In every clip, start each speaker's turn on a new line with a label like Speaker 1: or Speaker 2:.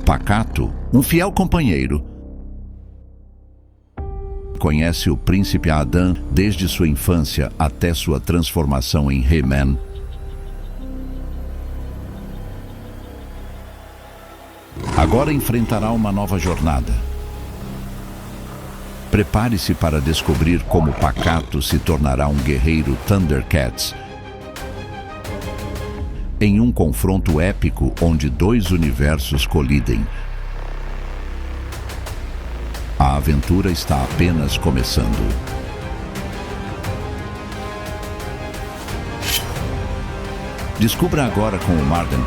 Speaker 1: Pacato, um fiel companheiro, conhece o príncipe Adam desde sua infância até sua transformação em He-Man. Agora enfrentará uma nova jornada. Prepare-se para descobrir como Pacato se tornará um guerreiro Thundercats em um confronto épico onde dois universos colidem. A aventura está apenas começando. Descubra agora com o Marden.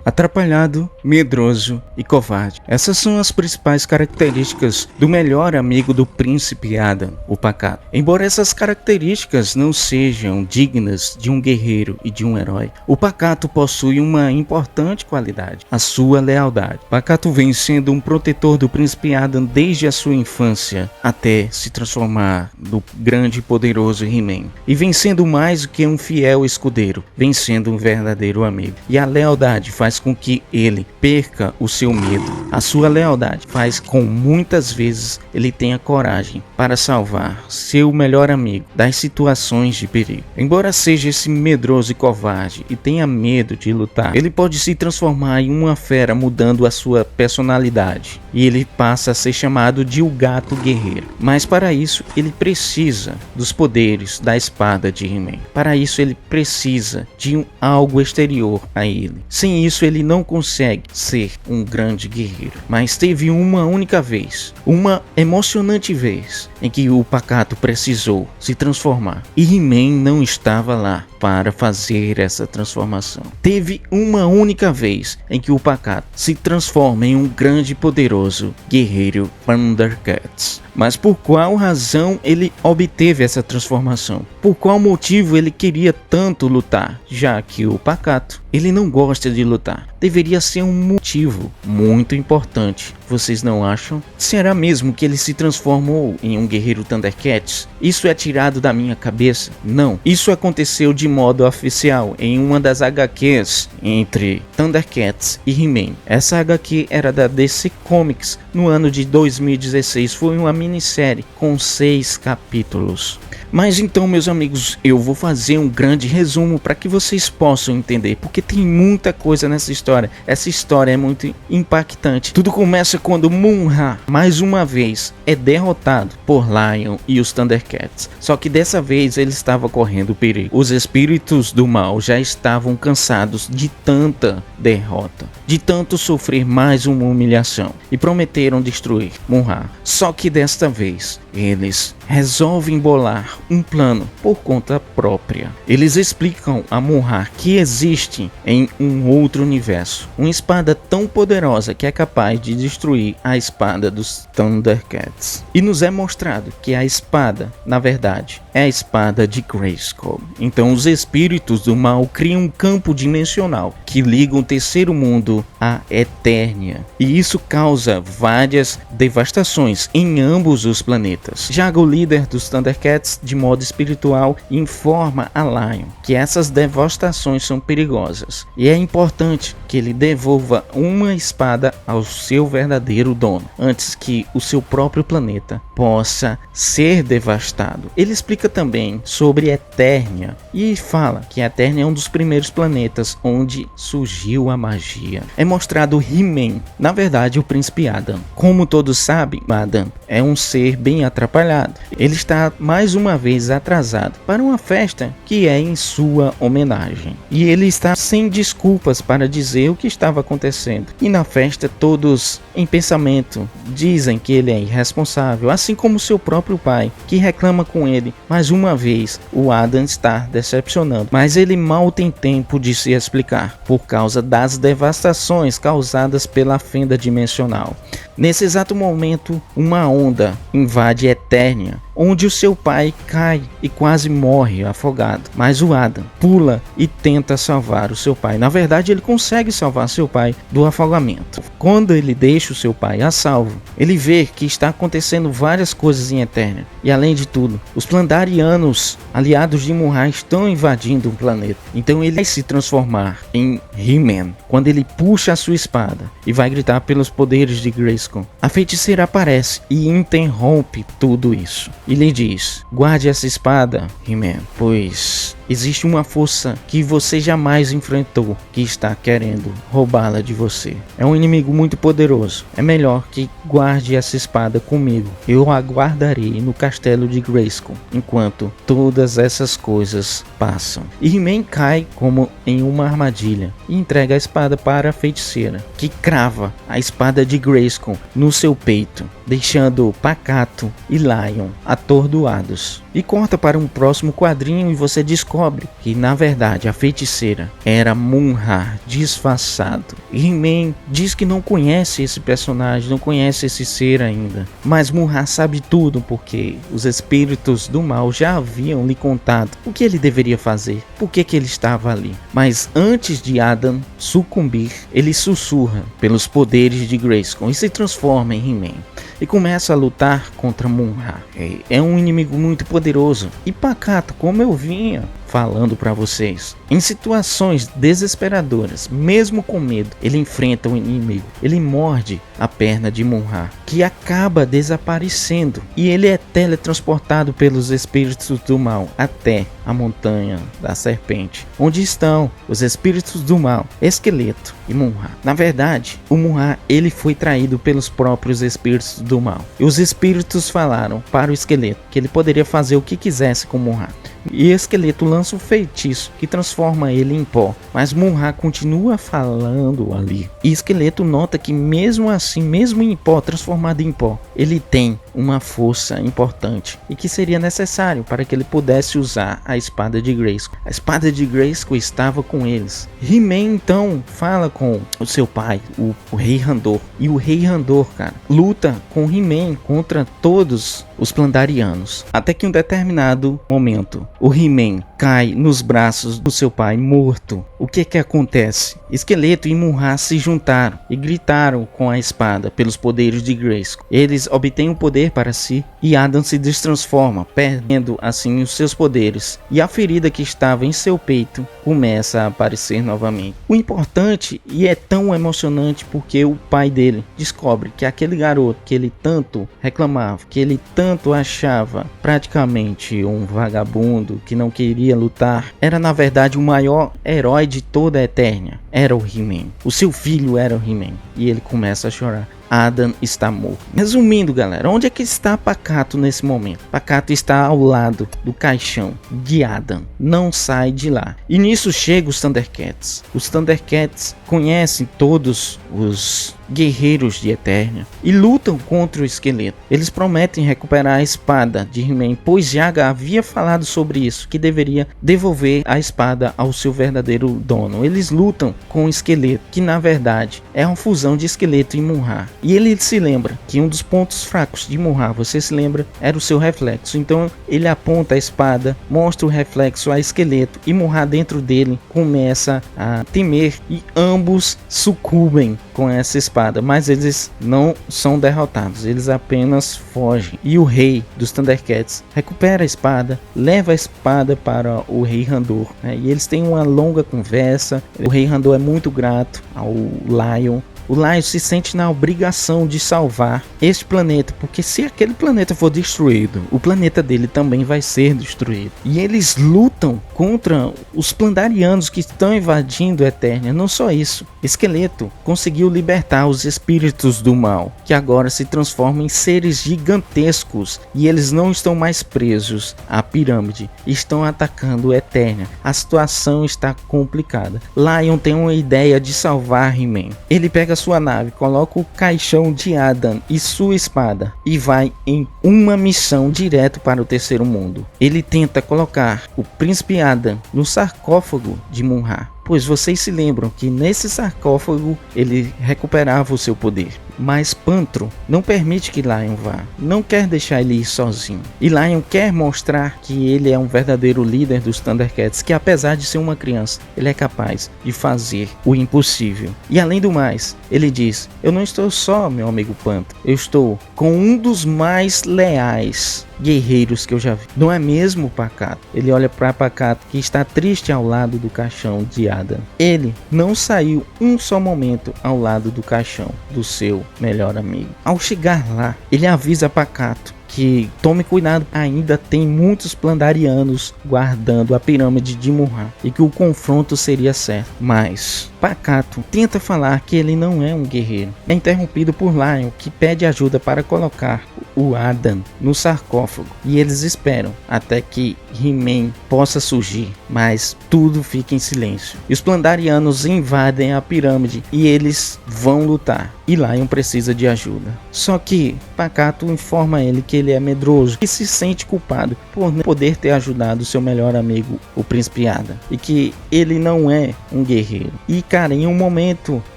Speaker 2: Atrapalhado, medroso e covarde. Essas são as principais características do melhor amigo do príncipe Adam, o Pacato. Embora essas características não sejam dignas de um guerreiro e de um herói, o Pacato possui uma importante qualidade: a sua lealdade. Pacato vem sendo um protetor do príncipe Adam desde a sua infância até se transformar no grande e poderoso He-Man. E vem sendo mais do que um fiel escudeiro, vem sendo um verdadeiro amigo. E a lealdade faz com que ele perca o seu medo. A sua lealdade faz com muitas vezes ele tenha coragem para salvar seu melhor amigo das situações de perigo. Embora seja esse medroso e covarde e tenha medo de lutar, ele pode se transformar em uma fera, mudando a sua personalidade, e ele passa a ser chamado de o gato guerreiro. Mas para isso ele precisa dos poderes da espada de He-Man. Para isso ele precisa de algo exterior a ele. Sem isso ele não consegue ser um grande guerreiro. Mas teve uma única vez, uma emocionante vez, em que o Pacato precisou se transformar, e He-Man não estava lá para fazer essa transformação. Teve uma única vez em que o Pacato se transforma em um grande e poderoso guerreiro Thundercats. Mas por qual razão ele obteve essa transformação? Por qual motivo ele queria tanto lutar? Já que o Pacato, ele não gosta de lutar. Deveria ser um motivo muito importante. Vocês não acham? Será mesmo que ele se transformou em um guerreiro Thundercats? Isso é tirado da minha cabeça? Não. Isso aconteceu de modo oficial em uma das HQs entre Thundercats e He-Man. Essa HQ era da DC Comics no ano de 2016. Foi uma minissérie com 6 capítulos. Mas então, meus amigos, eu vou fazer um grande resumo para que vocês possam entender, porque tem muita coisa nessa história. Essa história é muito impactante. Tudo começa quando Mun-Ra, mais uma vez, é derrotado por Lion e os Thundercats. Só que dessa vez ele estava correndo perigo. Os espíritos do mal já estavam cansados de tanta derrota, de tanto sofrer mais uma humilhação, e prometeram destruir Mun-Ra. Só que desta vez eles resolvem bolar um plano por conta própria. Eles explicam a Mun-Ra que existe em um outro universo uma espada tão poderosa que é capaz de destruir a espada dos Thundercats. E nos é mostrado que a espada, na verdade, é a espada de Grayskull. Então os espíritos do mal criam um campo dimensional que liga o terceiro mundo à Eternia. E isso causa várias devastações em ambos os planetas. Já o líder dos Thundercats, de modo espiritual, informa a Lion que essas devastações são perigosas e é importante que ele devolva uma espada ao seu verdadeiro dono antes que o seu próprio planeta possa ser devastado. Ele explica também sobre Eternia e fala que a Eternia é um dos primeiros planetas onde surgiu a magia. É mostrado He-Man, na verdade o príncipe Adam. Como todos sabem, Adam é um ser bem atrapalhado. Ele está mais uma vez atrasado para uma festa que é em sua homenagem. E ele está sem desculpas para dizer o que estava acontecendo. E na festa todos em pensamento dizem que ele é irresponsável, assim como seu próprio pai, que reclama com ele. Mais uma vez o Adam está decepcionando, mas ele mal tem tempo de se explicar por causa das devastações causadas pela fenda dimensional. Nesse exato momento, uma onda invade Eternia onde o seu pai cai e quase morre afogado. Mas o Adam pula e tenta salvar o seu pai. Na verdade, ele consegue salvar seu pai do afogamento. Quando ele deixa o seu pai a salvo, ele vê que está acontecendo várias coisas em Eternia. E além de tudo, os Plandarianos, aliados de Munra, estão invadindo o planeta. Então ele vai se transformar em He-Man quando ele puxa a sua espada e vai gritar pelos poderes de Grayskull. A feiticeira aparece e interrompe tudo isso. E lhe diz: guarde essa espada, He-Man, pois existe uma força que você jamais enfrentou que está querendo roubá-la de você. É um inimigo muito poderoso. É melhor que guarde essa espada comigo. Eu a guardarei no castelo de Grayskull enquanto todas essas coisas passam. E He-Man cai como em uma armadilha e entrega a espada para a feiticeira, que crava a espada de Grayskull no seu peito, deixando Pacato e Lion atordoados. E corta para um próximo quadrinho e você descobre que na verdade a feiticeira era Munra disfarçado. He-Man diz que não conhece esse personagem, não conhece esse ser ainda, mas Munra sabe tudo porque os espíritos do mal já haviam lhe contado o que ele deveria fazer, por que ele estava ali. Mas antes de Adam sucumbir, ele sussurra pelos poderes de Grayskull e se transforma em He-Man e começa a lutar contra Munra. É um inimigo muito poderoso e Pacato, como eu vinha falando para vocês, em situações desesperadoras, mesmo com medo, ele enfrenta o inimigo. Ele morde a perna de Munra, que acaba desaparecendo, e ele é teletransportado pelos espíritos do mal até a montanha da serpente, onde estão os espíritos do mal, Esqueleto e Munra. Na verdade, o Munra ele foi traído pelos próprios espíritos do mal, e os espíritos falaram para o Esqueleto que ele poderia fazer o que quisesse com Munra. E Esqueleto lança um feitiço que transforma ele em pó, mas Munra continua falando ali. E Esqueleto nota que mesmo assim, mesmo em pó, transformado em pó, ele tem uma força importante e que seria necessário para que ele pudesse usar a espada de Grayskull. A espada de Grayskull estava com eles. He-Man então fala com o seu pai, o Rei Randor, e o Rei Randor, cara, luta com He-Man contra todos os Plandarianos, até que em um determinado momento o He-Man cai nos braços do seu pai morto. O que acontece? Esqueleto e Munra se juntaram e gritaram com a espada pelos poderes de Grayskull. Eles obtêm o poder para si e Adam se destransforma, perdendo assim os seus poderes, e a ferida que estava em seu peito começa a aparecer novamente. O importante, e é tão emocionante, porque o pai dele descobre que aquele garoto que ele tanto reclamava, que ele tanto achava praticamente um vagabundo que não queria lutar, era na verdade o maior herói de toda a Eternia. Era o He-Man. O seu filho era o He-Man. E ele começa a chorar. Adam está morto. Resumindo, galera, onde é que está Pacato nesse momento? Pacato está ao lado do caixão de Adam. Não sai de lá. E nisso chegam os Thundercats. Os Thundercats conhecem todos os guerreiros de Eternia e lutam contra o Esqueleto. Eles prometem recuperar a espada de He-Man, pois Jaga havia falado sobre isso, que deveria devolver a espada ao seu verdadeiro dono. Eles lutam com o Esqueleto, que na verdade é uma fusão de Esqueleto e Munra. E ele se lembra que um dos pontos fracos de Munra, você se lembra, era o seu reflexo. Então ele aponta a espada, mostra o reflexo a Esqueleto, e Munra dentro dele começa a temer, e ambos sucumbem com essa espada, mas eles não são derrotados, eles apenas fogem. E o rei dos Thundercats recupera a espada, leva a espada para o Rei Randor, né? E eles têm uma longa conversa. O Rei Randor é muito grato ao Lion. O Lion se sente na obrigação de salvar este planeta, porque se aquele planeta for destruído, o planeta dele também vai ser destruído. E eles lutam contra os Plandarianos que estão invadindo a Eternia. Não só isso, Esqueleto conseguiu libertar os espíritos do mal, que agora se transformam em seres gigantescos, e eles não estão mais presos à pirâmide, estão atacando a Eternia. A situação está complicada. Lion tem uma ideia de salvar He-Man. Ele pega sua nave, coloca o caixão de Adam e sua espada e vai em uma missão direto para o terceiro mundo. Ele tenta colocar o príncipe Adam no sarcófago de Munra, pois vocês se lembram que nesse sarcófago ele recuperava o seu poder. mas Pantro não permite que Lion vá, não quer deixar ele ir sozinho. E Lion quer mostrar que ele é um verdadeiro líder dos Thundercats, que apesar de ser uma criança, ele é capaz de fazer o impossível. E além do mais, ele diz: eu não estou só, meu amigo Pantro, eu estou com um dos mais leais guerreiros que eu já vi. Não é mesmo, Pacato? Ele olha para Pacato, que está triste ao lado do caixão de Adam. Ele não saiu um só momento ao lado do caixão do seu melhor amigo. Ao chegar lá, ele avisa Pacato que tome cuidado, ainda tem muitos Plandarianos guardando a pirâmide de Murra e que o confronto seria certo. Mas Pacato tenta falar que ele não é um guerreiro. É interrompido por Lion, que pede ajuda para colocar o Adam no sarcófago, e eles esperam até que He-Man possa surgir, mas tudo fica em silêncio. E os Plandarianos invadem a pirâmide e eles vão lutar, e Lion precisa de ajuda. Só que Pacato informa ele que ele é medroso e se sente culpado por não poder ter ajudado seu melhor amigo, o Príncipe Adam, e que ele não é um guerreiro. E cara, em um momento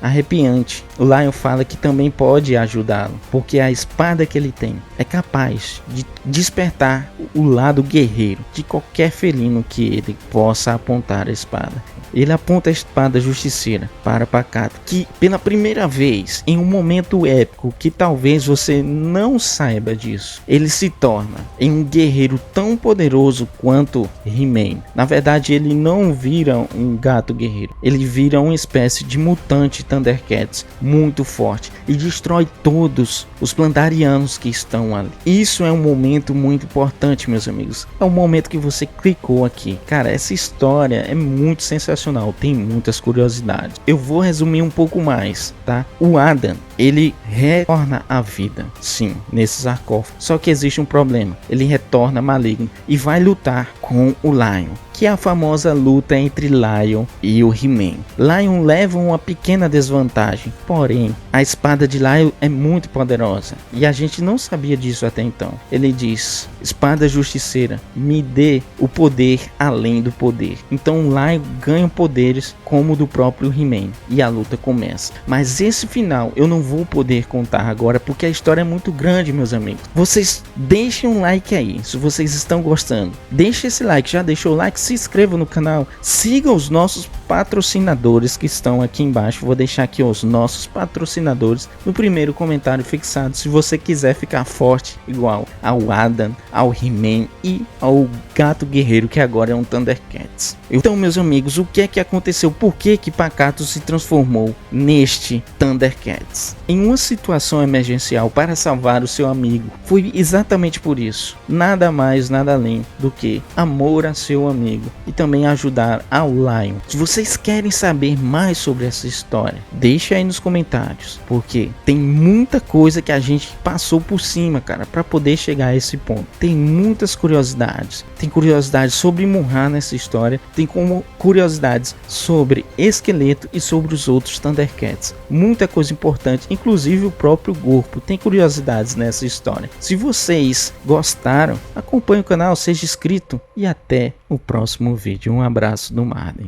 Speaker 2: arrepiante, o Lion fala que também pode ajudá-lo, porque a espada que ele tem é capaz de despertar o lado guerreiro de qualquer felino que ele possa apontar a espada. Ele aponta a espada justiceira para Pacato, que pela primeira vez, em um momento épico que talvez você não saiba disso, ele se torna em um guerreiro tão poderoso quanto He-Man. Na verdade, ele não vira um gato guerreiro, ele vira uma espécie de mutante Thundercats muito forte e destrói todos os Plandarianos que estão ali. Isso é um momento muito importante, meus amigos. É o momento que você clicou aqui. Cara, essa história é muito sensacional, tem muitas curiosidades. Eu vou resumir um pouco mais, tá? O Adam, ele retorna à vida, sim, nesse sarcófago. Só que existe um problema. Ele retorna maligno e vai lutar com o Lion, que é a famosa luta entre Lion e o He-Man. Lion leva uma pequena desvantagem, porém a espada de Lion é muito poderosa e a gente não sabia disso até então. Ele diz: espada justiceira, me dê o poder além do poder. Então Lion ganha poderes como o do próprio He-Man e a luta começa. Mas esse final eu não vou poder contar agora porque a história é muito grande, meus amigos. Vocês deixem um like aí se vocês estão gostando. Deixe esse like, já deixou o like? Se inscreva no canal, siga os nossos patrocinadores que estão aqui embaixo. Vou deixar aqui os nossos patrocinadores no primeiro comentário fixado, se você quiser ficar forte igual ao Adam, ao He-Man e ao Gato Guerreiro, que agora é um Thundercats. Então, meus amigos, o que é que aconteceu? Por que que Pacato se transformou neste Thundercats? Em uma situação emergencial para salvar o seu amigo. Foi exatamente por isso. Nada mais, nada além do que amor a seu amigo e também ajudar ao Lion. Se vocês querem saber mais sobre essa história, deixe aí nos comentários, porque tem muita coisa que a gente passou por cima, cara, para poder chegar a esse ponto. Tem muitas curiosidades. Tem curiosidades sobre Murra nessa história, tem como curiosidades sobre Esqueleto e sobre os outros Thundercats. Muita coisa importante, inclusive o próprio Gorpo tem curiosidades nessa história. Se vocês gostaram, acompanhe o canal, seja inscrito e até o próximo vídeo. Um abraço do Marden.